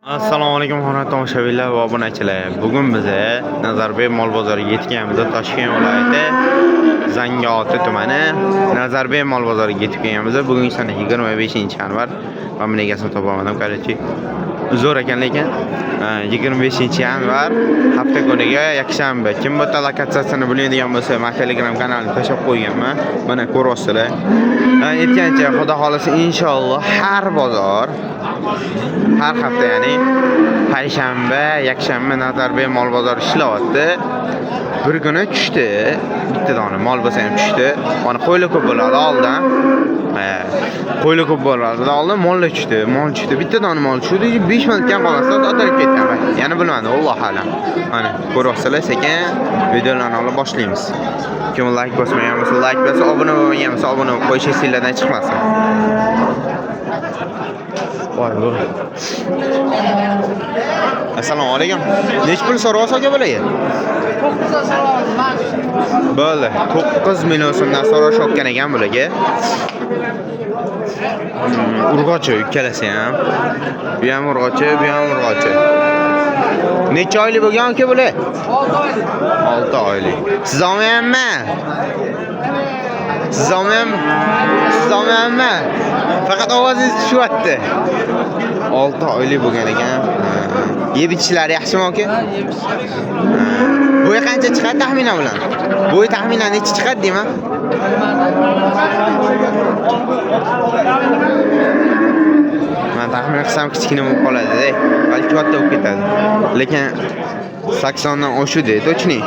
Assalomu alaykum hurmatli tomoshabinlar va obunachilar. Bugun biz Nazarbek mol bozoriga yetganmiz. Toshkent viloyati Zangiota tumani Nazarbek mol bozoriga yetib kelganmiz. Bugun sana 25-yanvar. Men buni egasini topolmadim, qarachi. Zo'r ekan lekin 25-yanvar hafta kuniga yakshanba. Kim bu lokatsiyasini biladigan bo'lsa, men Telegram kanalimga tashlab qo'yganman. Mana ko'ryapsizlar. Aytgancha xudo xolasa inshaalloh har bozor har hafta ya'ni payshanba, yakshanba Nazarbek mol bozori ishlayapti. Bir kuni tushdi, bitta dona mol bo'lsa ham tushdi. Mana qo'ylar ko'p bo'ladi oldin. Qo'ylar ko'p bo'ladi. Oldin mollar tushdi, bitta dona mol tushdi. 5 minutdan qolsa otarib ketgan. Yana bilmadim, Alloh alam. Mana ko'ryapsizlar, sekin videolarni olib boshlaymiz. Kim like bosmagan bo'lsa, like bosib, obuna bo'lmagan bo'lsa, obuna bo'lib qo'yish sizlardan chiqmasin. Voy bo'l. Assalomu alaykum. Nech pul so'rayapsiz aka bularga? 9 ta so'rayapman. Bo'ldi. 9 million so'mdan so'rashayotgan ekan bularga. Urg'ochi ikkalasi ham. Bu ham urg'ochi, bu ham urg'ochi. Necha oylik bo'lgan aka bular? 6 oylik. 6 oylik. Siz olmayapmi? Siz olmayapmi? Faqat ovozingiz tushyapti. 6 oylik bo'lgan ekan. Yeb ichishlari yaxshimi aka? Ha, yemish. Bo'yi qancha chiqadi taxminan bilan? Bo'yi taxminan necha chiqadi deyman? Men taxmin qilsam kichkina bo'lib qoladi-da. Balki katta bo'lib ketadi. Lekin 80 dan oshdi, точно.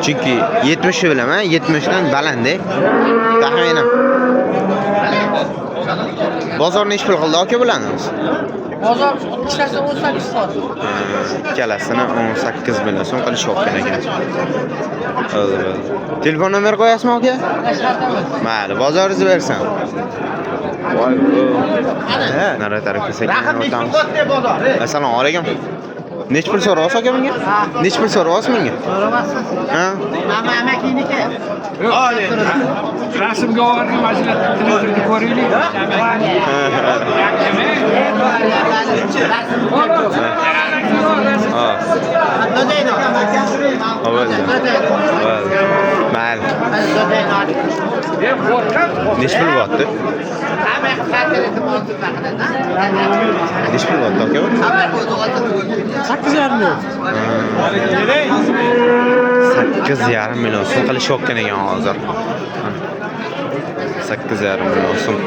Chunki 70 bilaman, 70 dan baland-da. Taxminan. Bozor nech pul qildi aka bularni? Bozor ikkitasi 18 soat. Ikkalasini 18 million so'm qilishayotgan ekan. Bo'ldi. Telefon nomer qo'yasizmi aka? Mayli, bozoringizni bersam. Voy. Nara tarafga sekin o'tamiz. Assalomu alaykum. Nech pul so'rayapsiz aka bunga? Nech pul so'rayapsiz bunga? So'ramasmiz. Ha? Amakiniki. Rasmga olgan mashinani televizorda ko'raylik. Mayli. Nech pul bo'pti? Nech pul bo'pti aka? 8,5 million. 8,5 million so'm qilishayotgan ekan hozir. 8,5 million so'm.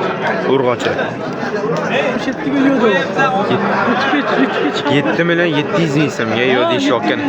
Urg'ochi. 7 million 700 ming so'mga yo'q deyishayotgan.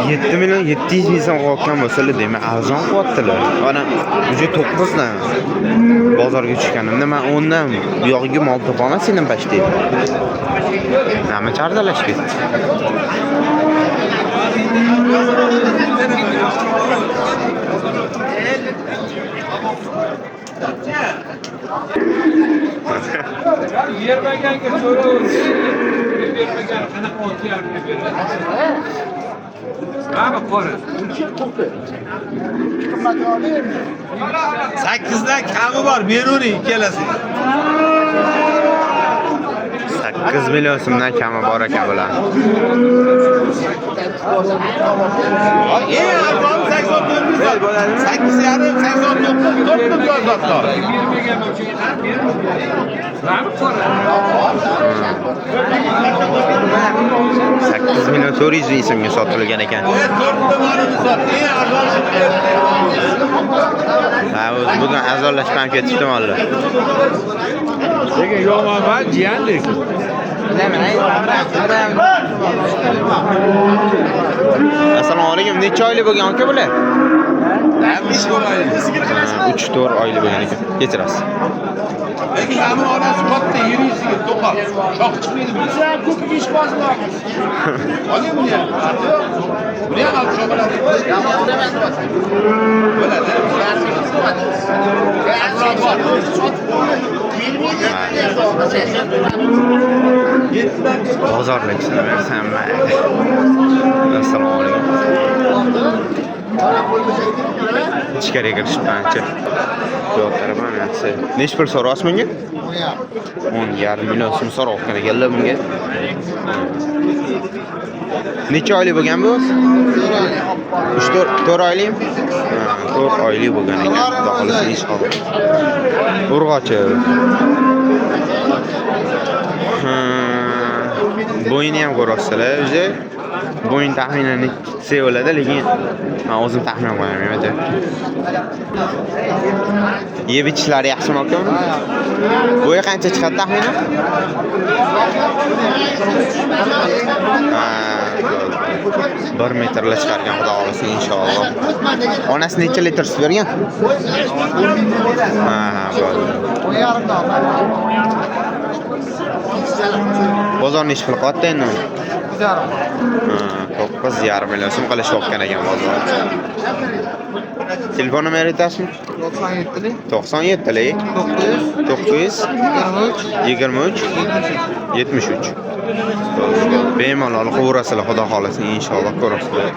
Yetti million 700 ming so'm olgan bo'lsalar demak arzon qilyaptilar. Mana уже 9 dan bozorga tushganimda men 10 dan bu yog'iga mol topolmasdim pashti. Nima chardalashib ketdi. Yermaganga so'raysiz. Bermagan qanaqa o'tyapti beradi. Mana qora. 8 dan kami bor, beravering ikkalasi. 8 million so'mdan kami bor ekan bular. Abi qora. 8 million 400 ming so'mga sotilgan ekan. Ha, o'zi bugun arzonlashib ham ketibdi mollar. Lekin yo'qman, jiyan lekin. Assalomu alaykum. Necha oylik bo'lgan aka bular? 3-4 oylik bo'lgan ekan. Kechirasiz. Lekin ammo onasi katta yer yuzsiga to'qol. Shoq chiqmaydi bu. Sen ko'pik ish bosmoqmiz. Oling buni ham. Buni ham olib sho'baladi. Bozorlikni bersam mayli. Assalomu alaykum. Ichkariga kirishibdi ancha. Yo'q, qarabam yaxshi. Necha pul so'rayapsiz bunga? 10,5 million so'm so'rayotgan ekanlar bunga. Necha oylik bo'lgan bu? 3-4 oylik. 4 oylik bo'lgan ekan. Xudo xolisa inshaalloh. Urg'ochi. Bo'yini ham ko'rasizlar, o'zi. Bo'yin taxminan necha bo'ladi, lekin men o'zim taxmin qo'yaman. Yeb ichishlari yaxshimi aka? Bo'yi qancha chiqadi taxminan? Bir metrla chiqargan xudo xolisa inshaalloh. Onasi necha litr sut bergan? Bo'ldi. Bozor nechi pul qotdi endi? 9,5 million so'm qilishayotgan ekan bozor. Telefon nomeri aytasizmi? 97lik 900 23 73. Bemalol qo'vrasizlar xudo xolasa inshaalloh ko'rasizlar.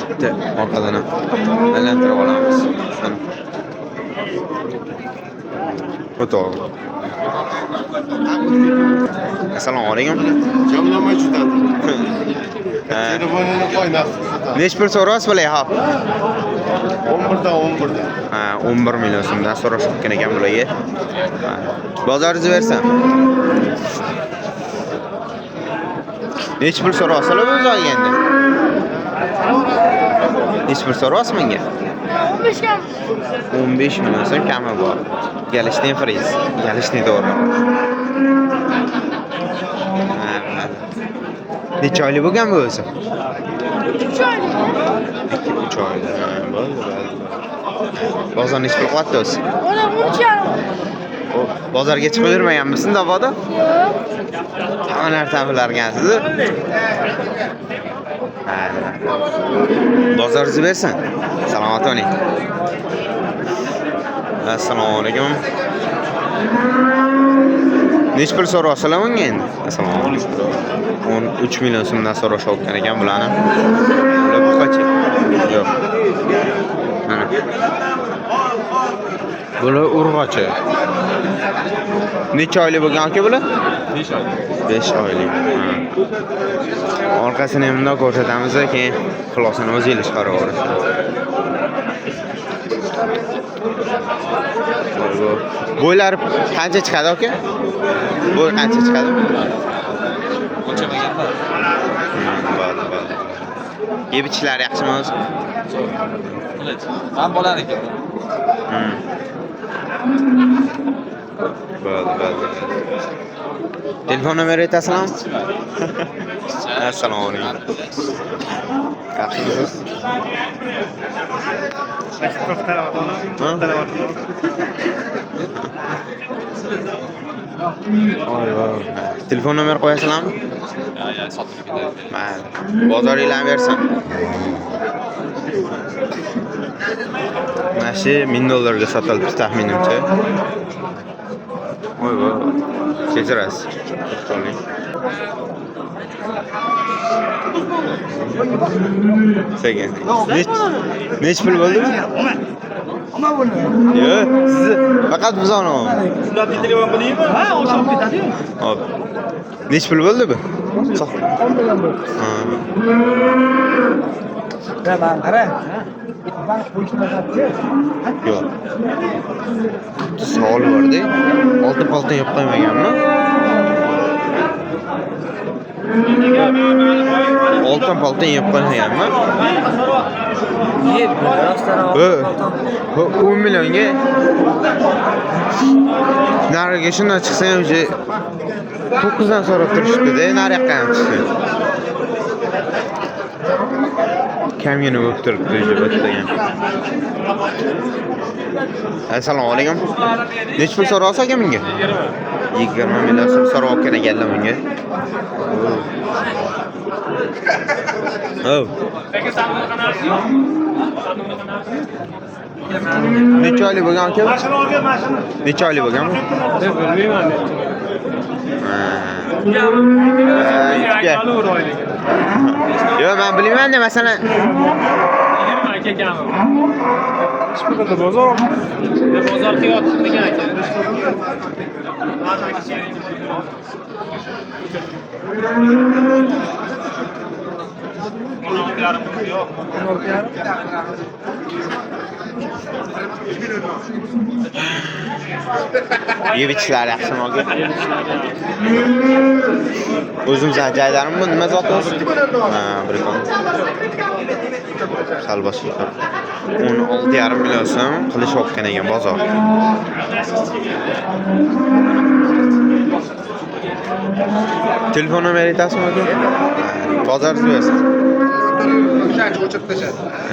Bitta orqadan aylantirib olamiz. Foto. Assalomu alaykum. Jamlamay tutadi. Telefonini qo'y naqd. Necha pul so'rayapsiz bular, ha? 11dan. Ha, 11 million so'mdan so'rashgan ekan bularga. Bozoringizni bersam. Necha pul so'rayapsizlar bu joyga endi? Necha pul so'rayapsiz menga? 15 million so'm kami bor. Galishni friz, galishni to'g'ri. Necha oylik bo'lgan bu o'zi? 3 oylik. 3 oylik. Bo'ldi. Bozor necha pul qilyapti o'zi? Ona 3,5. Bozorga chiqib yurmaganmisiz, davoda? Yo'q. Hamma narsa bilargansiz. Bozoringizni bersin. Salomat bo'ling. Assalomu alaykum. Necha pul so'rayapsizlar bunga endi? Assalomu alaykum. 13 million so'mdan so'rashayotgan ekan bularni. Bular bu qancha? Yo'q. Mana. Bular urg'ochi. Necha oylik bo'lgan aka bular? 5 oylik. 5 oylik. Orqasini ham bundoq ko'rsatamiz, keyin xulosani o'zingiz chiqarib olasiz. Bo'ylari qancha chiqadi aka? Bo'y qancha chiqadi? O'lchamagan. Bo'ldi. Yeb ichishlari yaxshimi o'zi? Ham bo'lardi. Bo'ldi. Telefon nomeri aytasizlarmi? Assalomu alaykum. Yaxshimisiz? Telefon nomer qo'yasizlarmi? Ya, sotib ketadi. Mayli. Bozoringlarni bersam. Mana shu $1000 ga sotildi taxminimcha. Voy. Kechirasiz. To'xtaling. Sekin. Nech pul bo'ldi? Ama bunu. Yo, sizni faqat biz olaman. Ularni telefon qilaymi? Ha, o'sha olib ketadi-yu. Hop. Nech pul bo'ldi bu? So'q. 10 million bo'ldi. Ha. Da ben qara. Bank qo'yishmayapti. Yo'q. Savol bor-da. Oltin yop qo'ymaganmi? Oltin yop qo'ymaganmi? Bu 10 millionga nariga shundan chiqsa ham o'sha 9 dan so'rab turishibdi-da, nariyoqqa ham chiqsa. Kamyoni bo'lib turibdi o'sha bittagan. Assalomu alaykum. Nech pul so'rasa aka menga? 20 million so'm so'rayotgan ekanlar menga. Oh. Necha oylik bo'lgan aka? Necha oylik bo'lgan? Bilmayman. Yo'q, men bilmayman-da, masalan. 20 aka kami. Chiqdi bozor. Bozor qilyapti degan aka. Yeb ichishlar yaxshimi aka? O'zimizni joylarim bu nima zot o'zi? Ha, bir kun. Sal boshqa. 16,5 million so'm qilish o'tgan ekan bozor. Telefon nomeri aytasizmi aka? Bozor so'raysiz.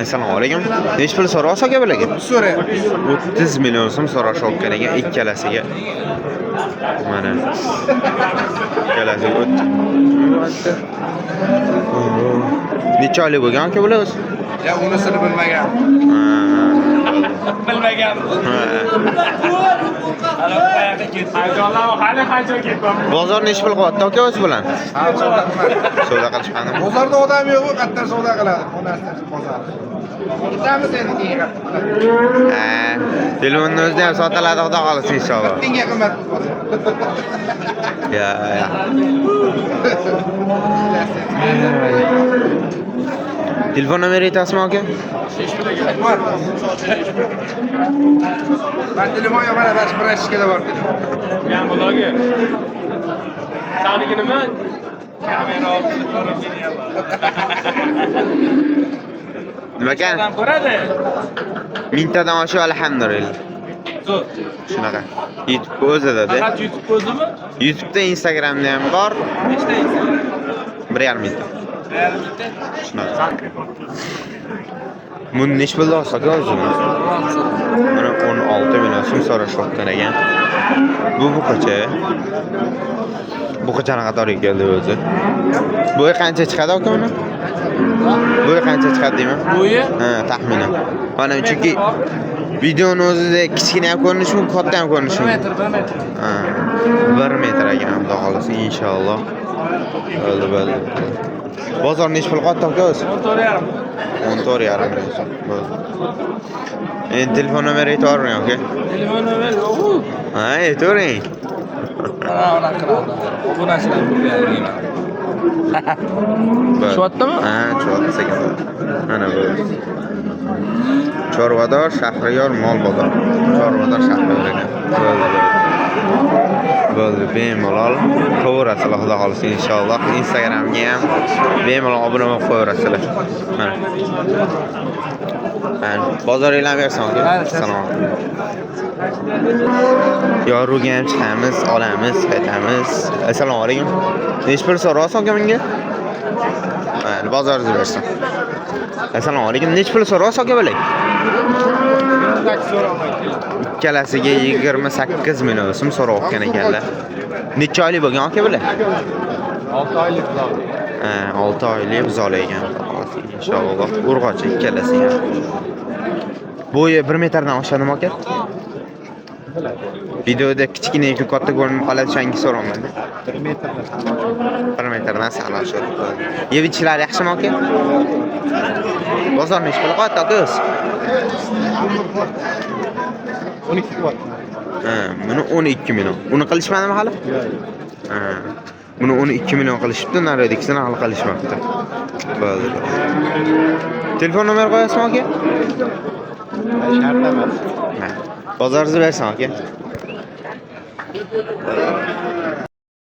Assalomu alaykum. Nech pul so'rasa aka bularga? So'ra. 30 million so'm so'rash o'tgan ekan ikkalasiga. Mana. Ikkalasiga o'tdi. Necha oylik bo'lgan aka bular o'zi? Ya unisini bilmagan. Bilmagan. Hali qancha ketdi? Bozor nech pul qilyapti aka o'zi bilan? Ha, savdo qiladi. Savdo qilishmadi. Bozorda odam yo'q, qattiq savdo qiladi. Onasi bozor. Ketamiz endi keyin. Ha, telefonni o'zida ham sotiladi, xudo xolisa inshaalloh. Menga qimmat bozor. Ya. Telefon nomeri aytasizmi aka? Ben telefon yok, bana ders prashkada bor. Men bularga. Saniki nima? Kamera olib Nima ekan? ko'radi. Mingtadan oshib alhamdulillah. Zo'r. Shunaqa. YouTube o'zida-da. Faqat YouTube o'zimi? YouTube'da, Instagram'da ham bor. Nechta Instagram? 1,5 mingta. 1,5 mingta. Shunaqa. Buni nech pulda olsak o'zini? Mana 16 million so'm so'rashayotgan ekan. Bu qacha? Bu qachanaqa qatoriga keldi o'zi? Bo'yi qancha chiqadi aka buni? Bo'yi qancha chiqadi deyman? Bo'yi? Ha, taxminan. Mana chunki videoni o'zida kichkina ham ko'rinishi mumkin, katta ham ko'rinishi 1 mumkin. metr, 1 metr. Ha, 1 metr ekan, xudo xolasa inshaalloh. Bo'ldi. Bozor nech pul qotdi aka o'zi? 14,5. 14,5 million so'm. Bo'ldi. Endi telefon nomeri aytavering aka. Telefon nomeri yo'q. Ha, aytavering. Ana qiladi. Obunachilar bo'lgan. Tushyaptimi? Ha, tushyapti sekin. Mana bu. Chorvador, Shahriyor, mol bozor. Chorvador, Shahriyor ekan. Bo'ldi, bemalol qo'yaverasizlar, xudo xolisa inshaalloh. Instagramga ham bemalol obuna bo'lib qo'yaverasizlar. Mana. Bozoringlar bersin aka. Salom. Yorug'ga ham chiqamiz, olamiz, qaytamiz. Assalomu alaykum. Nech pul so'raysiz aka menga? Mana bozoringiz bersin. Assalomu alaykum. Nech pul so'raysiz aka bular? Ikkalasiga 28 million so'm so'rayotgan ekanlar. Necha oylik bo'lgan aka bular? 6 oylik buzoq. Ha, 6 oylik buzoq ekan. Inshaalloh urg'ochi ikkalasi ham. Bo'yi 1 metrdan oshadimi aka? Videoda kichkina yoki katta ko'rinib qoladi, o'shanga so'raman. 1 metrdan. 1 metrdan saqlash kerak. Yev ichlar yaxshimi aka? Bozorni ish qilib qo'yadi aka. 12 kvot. Ha, buni 12 million. Uni qilishmadimi hali? Ha. Buni 12 million qilishibdi, naradikisini hal qilishmabdi. Bo'ldi. Telefon nomer qo'yasizmi aka? Shart emas. Ha. Bozoringizni bersin aka.